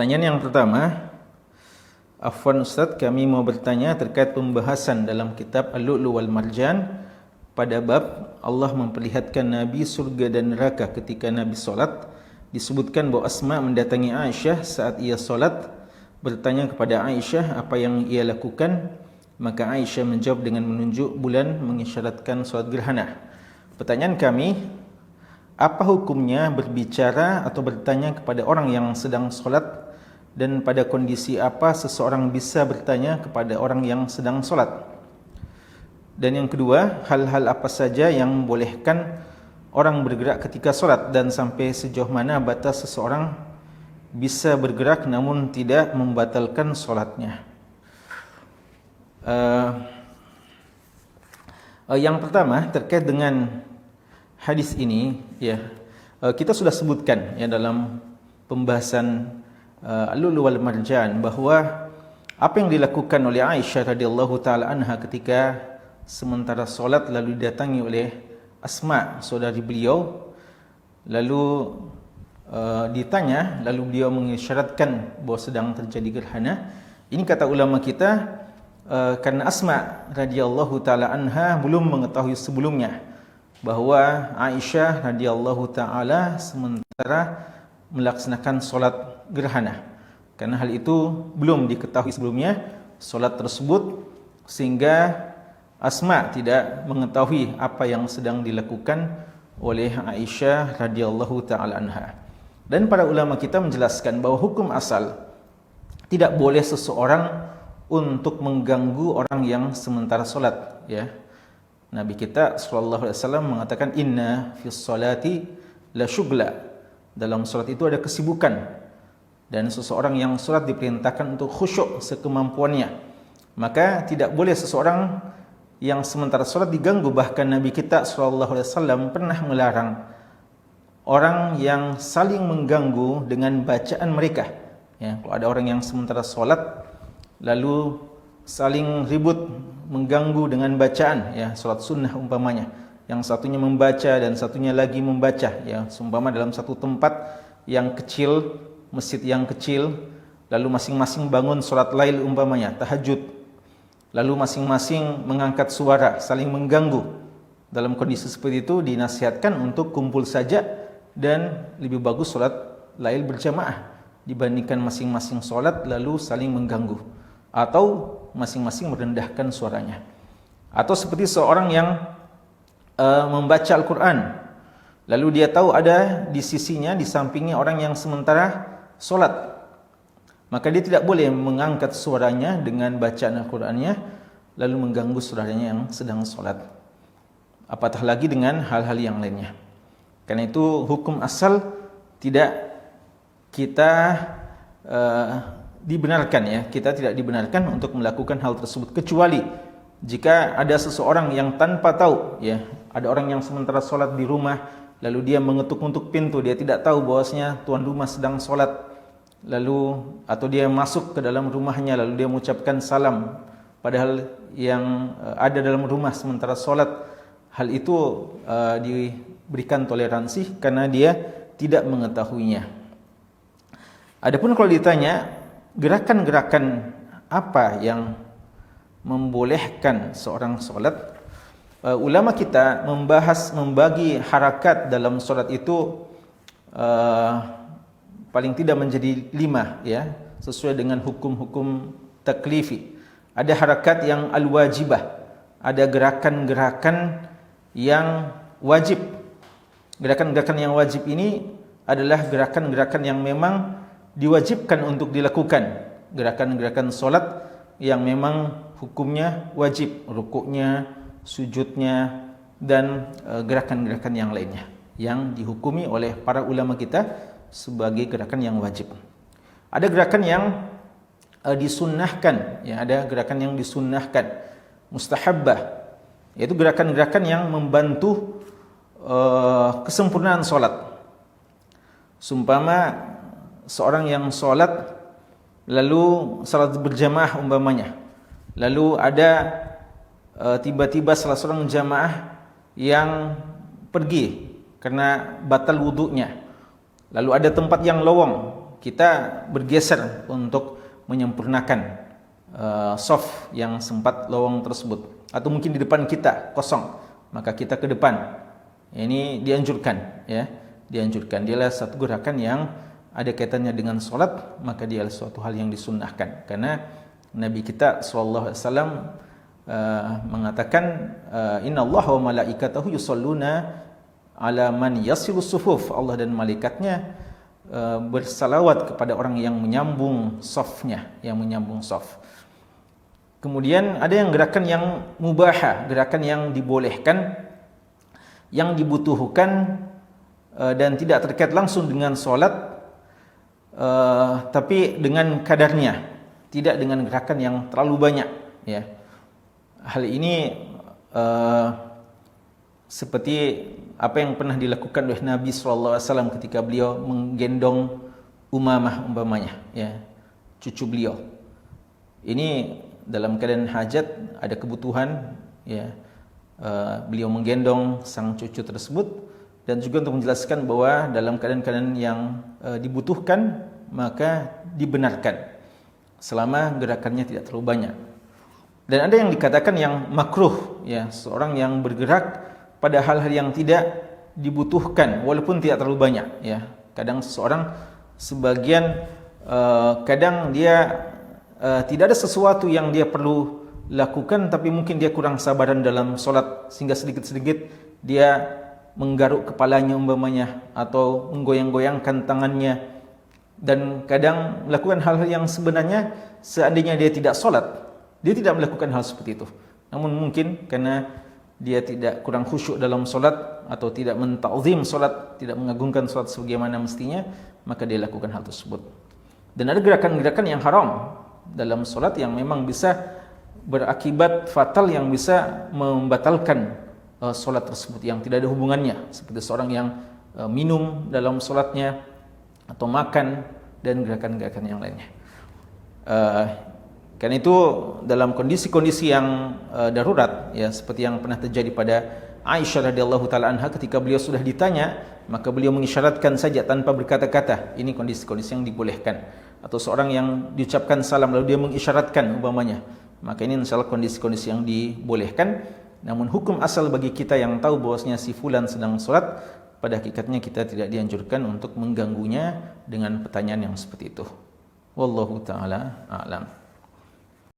Pertanyaan yang pertama, Afwan Ustaz, kami mau bertanya terkait pembahasan dalam kitab Al-Lu'lu' wal Marjan pada bab Allah memperlihatkan Nabi surga dan neraka ketika Nabi solat. Disebutkan bahawa Asma mendatangi Aisyah saat ia solat, bertanya kepada Aisyah apa yang ia lakukan. Maka Aisyah menjawab dengan menunjuk bulan mengisyaratkan solat gerhana. Pertanyaan kami, apa hukumnya berbicara atau bertanya kepada orang yang sedang solat, dan pada kondisi apa seseorang bisa bertanya kepada orang yang sedang solat? Dan yang kedua, hal-hal apa saja yang membolehkan orang bergerak ketika solat, dan sampai sejauh mana batas seseorang bisa bergerak namun tidak membatalkan solatnya? Yang pertama terkait dengan hadis ini, kita sudah sebutkan dalam pembahasan Al-Lu'lu' wal Marjan bahawa apa yang dilakukan oleh Aisyah radhiyallahu taala anha ketika sementara solat lalu didatangi oleh Asma, saudari beliau, lalu ditanya, lalu beliau mengisyaratkan bahawa sedang terjadi gerhana. Ini kata ulama kita karena Asma radhiyallahu taala anha belum mengetahui sebelumnya bahawa Aisyah radhiyallahu taala sementara melaksanakan solat gerhana. Karena hal itu belum diketahui sebelumnya solat tersebut, sehingga Asma tidak mengetahui apa yang sedang dilakukan oleh Aisyah radhiyallahu taala anha. Dan para ulama kita menjelaskan bahawa hukum asal tidak boleh seseorang untuk mengganggu orang yang sementara solat, Nabi kita sallallahu alaihi wasallam mengatakan inna fis salati la syughla. Dalam solat itu ada kesibukan, dan seseorang yang solat diperintahkan untuk khusyuk sekemampuannya. Maka tidak boleh seseorang yang sementara solat diganggu. Bahkan Nabi kita sallallahu alaihi wasallam pernah melarang orang yang saling mengganggu dengan bacaan mereka. Kalau ada orang yang sementara solat lalu saling ribut mengganggu dengan bacaan, solat sunnah umpamanya, yang satunya membaca dan satunya lagi membaca, seumpama dalam satu tempat yang kecil, masjid yang kecil, lalu masing-masing bangun solat lail umpamanya, tahajud, lalu masing-masing mengangkat suara, saling mengganggu. Dalam kondisi seperti itu dinasihatkan untuk kumpul saja, dan lebih bagus solat lail berjamaah dibandingkan masing-masing solat lalu saling mengganggu, atau masing-masing merendahkan suaranya. Atau seperti seorang yang membaca Al-Quran, lalu dia tahu ada di sisinya, di sampingnya orang yang sementara solat, maka dia tidak boleh mengangkat suaranya dengan bacaan Al-Qurannya lalu mengganggu saudaranya yang sedang solat, apatah lagi dengan hal-hal yang lainnya. Karena itu hukum asal tidak kita dibenarkan, kita tidak dibenarkan untuk melakukan hal tersebut, kecuali jika ada seseorang yang tanpa tahu, ada orang yang sementara solat di rumah, lalu dia mengetuk-ngetuk pintu, dia tidak tahu bahwasanya tuan rumah sedang solat, lalu atau dia masuk ke dalam rumahnya lalu dia mengucapkan salam padahal yang ada dalam rumah sementara solat. Hal itu diberikan toleransi karena dia tidak mengetahuinya. Adapun kalau ditanya gerakan-gerakan apa yang membolehkan seorang solat, ulama kita membagi harakat dalam solat itu paling tidak menjadi 5, sesuai dengan hukum-hukum taklifi. Ada harakat yang al-wajibah, ada gerakan-gerakan yang wajib. Gerakan-gerakan yang wajib ini adalah gerakan-gerakan yang memang diwajibkan untuk dilakukan, gerakan-gerakan solat yang memang hukumnya wajib, rukuknya, sujudnya, dan gerakan-gerakan yang lainnya yang dihukumi oleh para ulama kita sebagai gerakan yang wajib. Ada gerakan yang disunnahkan, ada gerakan yang disunnahkan, mustahabbah, yaitu gerakan-gerakan yang membantu kesempurnaan solat. Seumpama seorang yang solat lalu salat berjamaah umpamanya, lalu ada tiba-tiba salah seorang jamaah yang pergi karena batal wudunya, lalu ada tempat yang lowong kita bergeser untuk menyempurnakan soft yang sempat lowong tersebut, atau mungkin di depan kita kosong, maka kita ke depan. Ini dianjurkan, ya, dianjurkan. Dialah satu gerakan yang ada kaitannya dengan solat, maka dialah suatu hal yang disunnahkan. Karena Nabi kita sallallahu alaihi wasallam mengatakan, Inna Allah wa malaikatahu yusalluna ala man yasilus sufuf. Allah dan malaikatnya bersalawat kepada orang yang menyambung safnya, yang menyambung saf. Kemudian ada yang gerakan yang mubahah, gerakan yang dibolehkan, yang dibutuhkan dan tidak terkait langsung dengan solat, tapi dengan kadarnya, tidak dengan gerakan yang terlalu banyak, ya. Hal ini seperti apa yang pernah dilakukan oleh Nabi SAW ketika beliau menggendong Umamah umpamanya, ya, cucu beliau. Ini dalam keadaan hajat, ada kebutuhan, ya, beliau menggendong sang cucu tersebut, dan juga untuk menjelaskan bahwa dalam keadaan-keadaan yang dibutuhkan maka dibenarkan selama gerakannya tidak terlalu banyak. Dan ada yang dikatakan yang makruh, ya, seorang yang bergerak pada hal-hal yang tidak dibutuhkan walaupun tidak terlalu banyak, ya. Kadang seseorang sebagian kadang dia tidak ada sesuatu yang dia perlu lakukan, tapi mungkin dia kurang sabaran dalam solat sehingga sedikit-sedikit dia menggaruk kepalanya umpamanya, atau menggoyang-goyangkan tangannya, dan kadang melakukan hal-hal yang sebenarnya seandainya dia tidak solat, dia tidak melakukan hal seperti itu. Namun mungkin karena dia tidak kurang khusyuk dalam solat, atau tidak menta'zim solat, tidak mengagungkan solat sebagaimana mestinya, maka dia lakukan hal tersebut. Dan ada gerakan-gerakan yang haram dalam solat yang memang bisa berakibat fatal, yang bisa membatalkan solat tersebut, yang tidak ada hubungannya, seperti seorang yang minum dalam solatnya, atau makan, dan gerakan-gerakan yang lainnya. Karena itu dalam kondisi-kondisi yang darurat, ya, seperti yang pernah terjadi pada Aisyah radhiyallahu taala anha, ketika beliau sudah ditanya, maka beliau mengisyaratkan saja tanpa berkata-kata. Ini kondisi-kondisi yang dibolehkan. Atau seorang yang diucapkan salam lalu dia mengisyaratkan umpamanya, maka ini insyaallah kondisi-kondisi yang dibolehkan. Namun hukum asal bagi kita yang tahu bahwasanya si fulan sedang salat, pada hakikatnya kita tidak dianjurkan untuk mengganggunya dengan pertanyaan yang seperti itu. Wallahu taala a'lam.